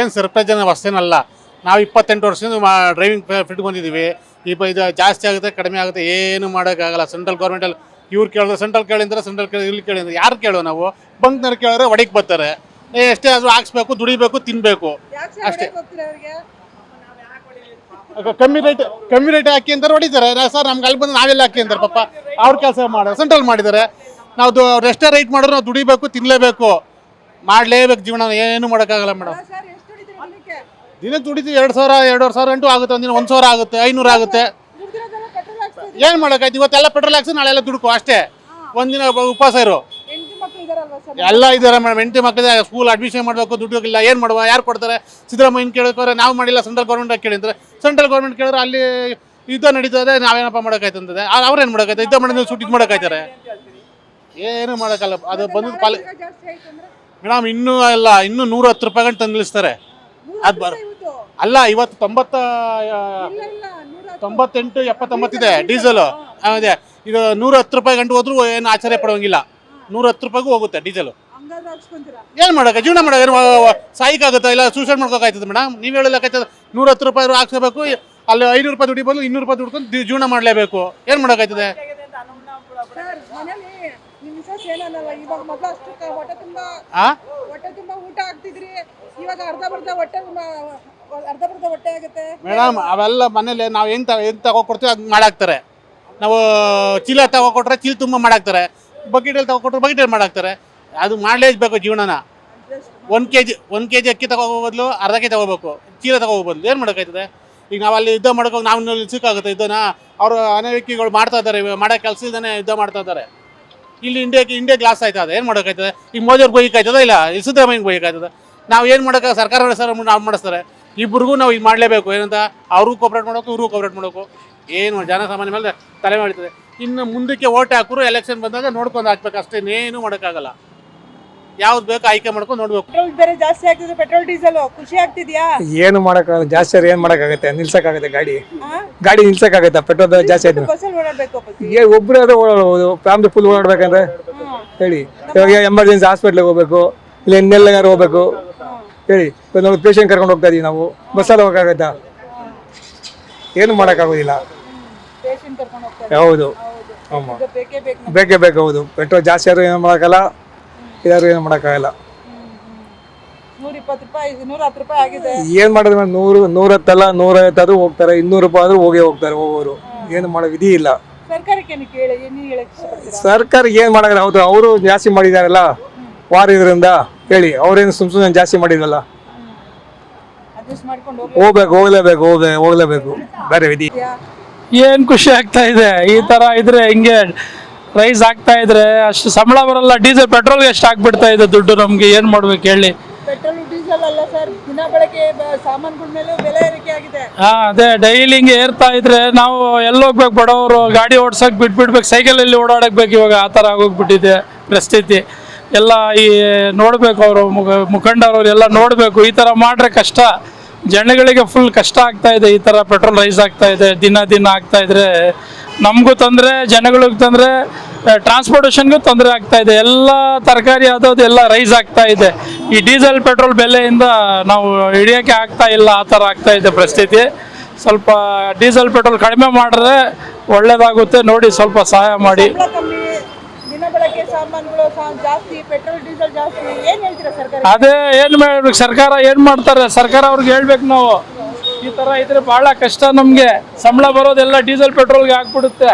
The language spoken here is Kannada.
ಏನು ಸರ್ಪ್ರೈಸ್ ಏನೋ ಅಷ್ಟೇನಲ್ಲ. ನಾವು 28 ವರ್ಷದಿಂದ ಡ್ರೈವಿಂಗ್ ಫೀಲ್ಡ್ ಬಂದಿದ್ದೀವಿ. ಇದು ಜಾಸ್ತಿ ಆಗುತ್ತೆ ಕಡಿಮೆ ಆಗುತ್ತೆ ಏನು ಮಾಡೋಕ್ಕಾಗಲ್ಲ. ಸೆಂಟ್ರಲ್ ಗೌರ್ಮೆಂಟಲ್ಲಿ ಇವ್ರು ಕೇಳಿದ್ರೆ ಸೆಂಟ್ರಲ್ ಕೇಳಿದ್ರೆ ಸೆಂಟ್ರಲ್ ಕೇಳಿ ಇಲ್ಲಿ ಕೇಳಿದ್ರೆ ಯಾರು ಕೇಳೋ ನಾವು ಬಂಕ್ನವ್ರು ಕೇಳಿದ್ರೆ ಒಡಕ್ಕೆ ಬರ್ತಾರೆ. ಎಷ್ಟೇ ಆದರೂ ಹಾಕ್ಸ್ಬೇಕು, ದುಡಿಬೇಕು, ತಿನ್ನಬೇಕು ಅಷ್ಟೇ. ಕಮ್ಮಿ ರೇಟ್ ಹಾಕಿ ಅಂತಾರೆ ಹೊಡಿತಾರೆ. ಸರ್ ನಮ್ಗೆ ಅಲ್ಲಿ ಬಂದು ನಾವೆಲ್ಲ ಹಾಕಿ ಅಂತಾರೆ. ಪಾಪ ಅವ್ರ ಕೆಲಸ ಮಾಡೋದು ಸೆಂಟ್ರಲ್ ಮಾಡಿದ್ದಾರೆ. ನಾವು ಎಷ್ಟೇ ರೈಟ್ ಮಾಡಿದ್ರು ನಾವು ದುಡಿಬೇಕು, ತಿನ್ನಲೇಬೇಕು, ಮಾಡಲೇಬೇಕು. ಜೀವನ ಏನು ಮಾಡೋಕ್ಕಾಗಲ್ಲ ಮೇಡಮ್. ದಿನಕ್ಕೆ ದುಡಿತೀವಿ 2,000 ಗಂಟು ಆಗುತ್ತೆ. ಒಂದಿನ 1,000 ಆಗುತ್ತೆ, 500 ಆಗುತ್ತೆ. ಏನು ಮಾಡೋಕ್ಕಾಯ್ತು? ಇವತ್ತೆಲ್ಲ ಪೆಟ್ರೋಲ್ ಹಾಕ್ಸಿ ನಾಳೆಲ್ಲ ದುಡ್ಕೋ ಅಷ್ಟೇ. ಒಂದಿನ ಉಪವಾಸ ಇರು. ಎಲ್ಲ ಇದ್ದಾರೆ ಮೇಡಮ್. ಹೆಂಡತಿ ಮಕ್ಕಳಿದೆ, ಸ್ಕೂಲ್ ಅಡ್ಮಿಷನ್ ಮಾಡಬೇಕು, ದುಡ್ಡು ಇಲ್ಲ. ಏನು ಮಾಡುವ? ಯಾರು ಕೊಡ್ತಾರೆ? ಸಿದ್ದರಾಮಯ್ಯನ ಕೇಳಿದ್ರೆ ನಾವು ಮಾಡಿಲ್ಲ, ಸೆಂಟ್ರಲ್ ಗೌರ್ಮೆಂಟ್ ಕೇಳಿದ್ರೆ ಸೆಂಟ್ರಲ್ ಗೌರ್ಮೆಂಟ್ ಕೇಳಿದ್ರೆ ಅಲ್ಲಿ ಯುದ್ಧ ನಡೀತದೆ, ನಾವೇನಪ್ಪ ಮಾಡೋಕ್ಕಾಯ್ತಂತದೆ. ಅವ್ರೇನು ಮಾಡೋಕ್ಕಾಯ್ತು? ಯುದ್ಧ ಮಾಡಿದ್ರೆ ಸುಟ್ಟು ಇದು ಮಾಡೋಕ್ಕಾಯ್ತಾರೆ? ಏನು ಮಾಡೋಕ್ಕಲ್ಲ. ಅದು ಬಂದು ಮೇಡಮ್ ಇನ್ನೂ 110 ರೂಪಾಯಿ ಗಂಟು ತಂದು ನಿಲ್ಲಿಸ್ತಾರೆ. ಅದು ಅಲ್ಲ, ಇವತ್ತು 98, 79 ಇದೆ ಡೀಸೆಲು. ಅದೇ ಇದು 110 ರೂಪಾಯಿ ಗಂಟು ಹೋದ್ರೂ ಏನು ಆಶ್ಚರ್ಯ ಪಡೋಂಗಿಲ್ಲ. 110 ರೂಪಾಯಿಗೂ ಹೋಗುತ್ತೆ ಡೀಸೆಲು. ಏನು ಮಾಡೋಕೆ? ಜೀವನ ಮಾಡೋಕೆ ಸಾಯಿಕಾಗುತ್ತಾ? ಇಲ್ಲ ಸೂಸೈಡ್ ಮಾಡ್ಕೋಕಾಯ್ತದೆ ಮೇಡಮ್? ನೀವು ಹೇಳೋಕ್ಕಾಯ್ತದೆ? 110 ರೂಪಾಯಿ ಹಾಕ್ಸ್ಬೇಕು, ಅಲ್ಲಿ 500 ರೂಪಾಯಿ ದುಡಿ ಬಂದು 200 ರೂಪಾಯಿ ದುಡ್ಕೊಂಡು ಜೀವನ ಮಾಡಲೇಬೇಕು. ಏನು ಮಾಡೋಕ್ಕಾಯ್ತದೆ? ಮೇಡಮ್ ಅವೆಲ್ಲ ಮನೇಲಿ ನಾವು ಹೆಂಗ್ ತಗೊಡ್ತೀವಿ ಹಂಗೆ ಮಾಡಾಕ್ತಾರೆ. ನಾವು ಚೀಲ ತಗೊಟ್ರೆ ಚೀಲ ತುಂಬ ಮಾಡಾಕ್ತಾರೆ, ಬಕೆಟಲ್ಲಿ ತಗೊಟ್ರೆ ಬಕೆಟಲ್ಲಿ ಮಾಡಾಕ್ತಾರೆ. ಅದು ಮಾಡಲೇಬೇಕು ಜೀವನನ. 1 kg ಅಕ್ಕಿ ತಗೋ ಬದಲು ಅರ್ಧ ಕೆ ತಗೋಬೇಕು, ಚೀಲ ತಗೋ ಬದಲು. ಏನು ಮಾಡೋಕ್ಕಾಯ್ತದೆ? ಈಗ ನಾವು ಅಲ್ಲಿ ಯುದ್ಧ ಮಾಡೋಕೆ ನಾವು ಸಿಕ್ಕಾಗುತ್ತೆ ಯುದ್ಧನ. ಅವರು ಅನೇಕಿಗಳು ಮಾಡ್ತಾ ಇದ್ದಾರೆ, ಮಾಡೋ ಕೆಲಸ ಇದ್ದಾನೆ ಯುದ್ಧ ಮಾಡ್ತಾ ಇದ್ದಾರೆ. ಇಲ್ಲಿ ಇಂಡಿಯಾ ಗ್ಲಾಸ್ ಆಯ್ತದೆ. ಏನು ಮಾಡೋಕ್ಕಾಯ್ತದೆ? ಈಗ ಮೋದಿಯವ್ರಿಗೆ ಬೈಕಾಯ್ತದ? ಇಲ್ಲ ಸಿದ್ದರಾಮಯ್ಯಗೆ ಬೈಕಾಯ್ತದೆ? ನಾವು ಏನು ಮಾಡೋಕೆ? ಸರ್ಕಾರ ನಾವು ಮಾಡಿಸ್ತಾರೆ. ಇಬ್ಬರಿಗೂ ನಾವು ಇದು ಮಾಡಲೇಬೇಕು. ಏನಂತ ಅವ್ರಿಗೂ ಕೋಪ್ರೇಟ್ ಮಾಡಬೇಕು, ಇವ್ರಿಗೂ ಕೋಪ್ರೇಟ್ ಮಾಡಬೇಕು. ಏನು ಜನಸಾಮಾನ್ಯ ಮೇಲೆ ತಲೆ ಮಾಡ್ತದೆ. ಇನ್ನು ಮುಂದಕ್ಕೆ ಓಟ್ ಹಾಕರು ಎಲೆಕ್ಷನ್ ಬಂದಾಗ ನೋಡ್ಕೊಂಡು ಹಾಕ್ಬೇಕು ಅಷ್ಟೇ. ಇನ್ನೇನು ಮಾಡೋಕ್ಕಾಗಲ್ಲ. ಯಾವ್ದು ಬೇಕು ಆಯ್ಕೆ ಮಾಡ್ಕೊಂಡು ನೋಡ್ಬೇಕು. ಪೆಟ್ರೋಲ್ ಬೇರೆ ಜಾಸ್ತಿ ಆಗ್ತಿದೆ, ಪೆಟ್ರೋಲ್ ಡೀಸೆಲ್ ಖುಷಿ ಆಗ್ತಿದ್ಯಾ? ಏನು ಮಾಡಕ್ಕಾಗಲ್ಲ. ಜಾಸ್ತಿ ಏನು ಮಾಡಕ್ಕಾಗತ್ತೆ? ನಿಲ್ಸಕ್ಕಾಗತ್ತೆ ಗಾಡಿ ನಿಲ್ಸಕ್ಕಾಗತ್ತಾ? ಪೆಟ್ರೋಲ್ ಜಾಸ್ತಿ ಆಯ್ತು. ಬಸ್ಸಲ್ಲಿ ಓಡಾಡ್ಬೇಕು. ಒಬ್ಬರು ಆದ್ರೆ ಓಡಾಡ್ಬೋದು, ಫ್ಯಾಮಿಲಿ ಫುಲ್ ಓಡಾಡ್ಬೇಕಂದ್ರೆ ಹೇಳಿ. ಇವಾಗ ಎಮರ್ಜೆನ್ಸಿ ಹಾಸ್ಪಿಟ್ಲಿಗೆ ಹೋಗ್ಬೇಕು, ಇಲ್ಲ ಇನ್ನೆಲ್ಲಾರು ಹೋಗ್ಬೇಕು ಹೇಳಿ. ನೋಡಿ ಪೇಷಂಟ್ ಕರ್ಕೊಂಡು ಹೋಗ್ತಾ ಇದೀವಿ ನಾವು, ಬಸ್ಸಲ್ಲಿ ಹೋಗಕ್ಕಾಗತ್ತಾ? ಏನು ಮಾಡೋಕ್ಕಾಗೋದಿಲ್ಲ. ಹೌದು, ಬೇಕೇ ಬೇಕು. ಹೌದು, ಪೆಟ್ರೋಲ್ ಜಾಸ್ತಿ ಆದ್ರೂ ಏನು ಮಾಡೋಕ್ಕಲ್ಲ, ಇದಾದ್ರೂ ಏನು ಮಾಡೋಕ್ಕಾಗಲ್ಲ. 120 ರೂಪಾಯಿ 110 ರೂಪಾಯಿ ಆಗಿದೆ. ಏನು ಮಾಡೋದು? 110 ಅಲ್ಲ, 150 ಆದ್ರೂ ಹೋಗ್ತಾರೆ, 200 ರೂಪಾಯಿ ಆದ್ರೂ ಹೋಗ್ತಾರೆ ಹೋಗೋರು. ಏನು ಮಾಡೋ ವಿಧಿ ಇಲ್ಲ. ಸರ್ಕಾರ ಏನು ಮಾಡೋಲ್ಲ. ಹೌದು, ಅವರು ಜಾಸ್ತಿ ಮಾಡಿದಾರಲ್ಲ ವಾರ ಇದರಿಂದ ಹೇಳಿ. ಅವ್ರೇನು ಸುಮ್ಮನೆ ಜಾಸ್ತಿ ಮಾಡಿದ್ರಲ್ಲ. ಹೋಗ್ಲೇಬೇಕು. ಬೇರೆ ವಿಧಿ. ಏನ್ ಖುಷಿ ಆಗ್ತಾ ಇದೆ ಈ ತರ ಇದ್ರೆ. ಹಿಂಗೆ ರೈಸ್ ಆಗ್ತಾ ಇದ್ರೆ ಅಷ್ಟು ಸಂಬಳ ಬರಲ್ಲ. ಡೀಸೆಲ್ ಪೆಟ್ರೋಲ್ಗೆ ಎಷ್ಟು ಹಾಕ್ಬಿಡ್ತಾ ಇದೆ ದುಡ್ಡು. ನಮ್ಗೆ ಏನ್ ಮಾಡ್ಬೇಕು ಹೇಳಿ? ಪೆಟ್ರೋಲ್ ಡೀಸೆಲ್ ಅಲ್ಲ ಸರ್, ದಿನ ಬಳಕೆ ಸಾಮಾನುಗಳ ಮೇಲೆ ಬೆಲೆ ಏರಿಕೆ ಆಗಿದೆ. ಅದೇ ಡೈಲಿ ಹಿಂಗೆ ಏರ್ತಾ ಇದ್ರೆ ನಾವು ಎಲ್ಲೋಗ್ಬೇಕು? ಬಡವರು ಗಾಡಿ ಓಡ್ಸಕ್ ಬಿಟ್ಬಿಡ್ಬೇಕು, ಸೈಕಲಲ್ಲಿ ಓಡಾಡಕ್ಬೇಕು. ಇವಾಗ ಆ ಥರ ಆಗೋಗ್ಬಿಟ್ಟಿದೆ ಪರಿಸ್ಥಿತಿ ಎಲ್ಲ. ಈ ನೋಡ್ಬೇಕು, ಅವರು ಮುಖಂಡರವ್ರು ಎಲ್ಲ ನೋಡ್ಬೇಕು. ಈ ಥರ ಮಾಡ್ರೆ ಕಷ್ಟ, ಜನಗಳಿಗೆ ಫುಲ್ ಕಷ್ಟ ಆಗ್ತಾ ಇದೆ. ಈ ಥರ ಪೆಟ್ರೋಲ್ ರೈಸ್ ಆಗ್ತಾ ಇದೆ, ದಿನ ಆಗ್ತಾ ಇದ್ರೆ ನಮಗೂ ತೊಂದರೆ, ಜನಗಳಿಗೆ ತೊಂದರೆ, ಟ್ರಾನ್ಸ್ಪೋರ್ಟೇಷನ್ಗೂ ತೊಂದರೆ ಆಗ್ತಾ ಇದೆ. ಎಲ್ಲ ತರಕಾರಿ ಆದದ್ದು ಎಲ್ಲ ರೈಸ್ ಆಗ್ತಾ ಇದೆ. ಈ ಡೀಸೆಲ್ ಪೆಟ್ರೋಲ್ ಬೆಲೆಯಿಂದ ನಾವು ಹಿಡಿಯೋಕ್ಕೆ ಆಗ್ತಾ ಇಲ್ಲ. ಆ ಥರ ಆಗ್ತಾ ಇದೆ ಪರಿಸ್ಥಿತಿ. ಸ್ವಲ್ಪ ಡೀಸೆಲ್ ಪೆಟ್ರೋಲ್ ಕಡಿಮೆ ಮಾಡಿದ್ರೆ ಒಳ್ಳೇದಾಗುತ್ತೆ. ನೋಡಿ, ಸ್ವಲ್ಪ ಸಹಾಯ ಮಾಡಿ. ದಿನ ಬಳಕೆ ಸಾಮಾನುಗಳು ಜಾಸ್ತಿ, ಪೆಟ್ರೋಲ್ ಡೀಸೆಲ್ ಜಾಸ್ತಿ. ಏನ್ ಹೇಳ್ತೀರಾ ಸರ್ಕಾರ? ಅದೇ ಏನು ಮಾಡ್ಬೇಕು? ಸರ್ಕಾರ ಏನು ಮಾಡ್ತಾರೆ? ಸರ್ಕಾರ ಅವ್ರಿಗೆ ಹೇಳ್ಬೇಕು ನಾವು. ಈ ಥರ ಇದ್ರೆ ಭಾಳ ಕಷ್ಟ ನಮಗೆ. ಸಂಬಳ ಬರೋದೆಲ್ಲ ಡೀಸೆಲ್ ಪೆಟ್ರೋಲ್ಗೆ ಹಾಕ್ಬಿಡುತ್ತೆ.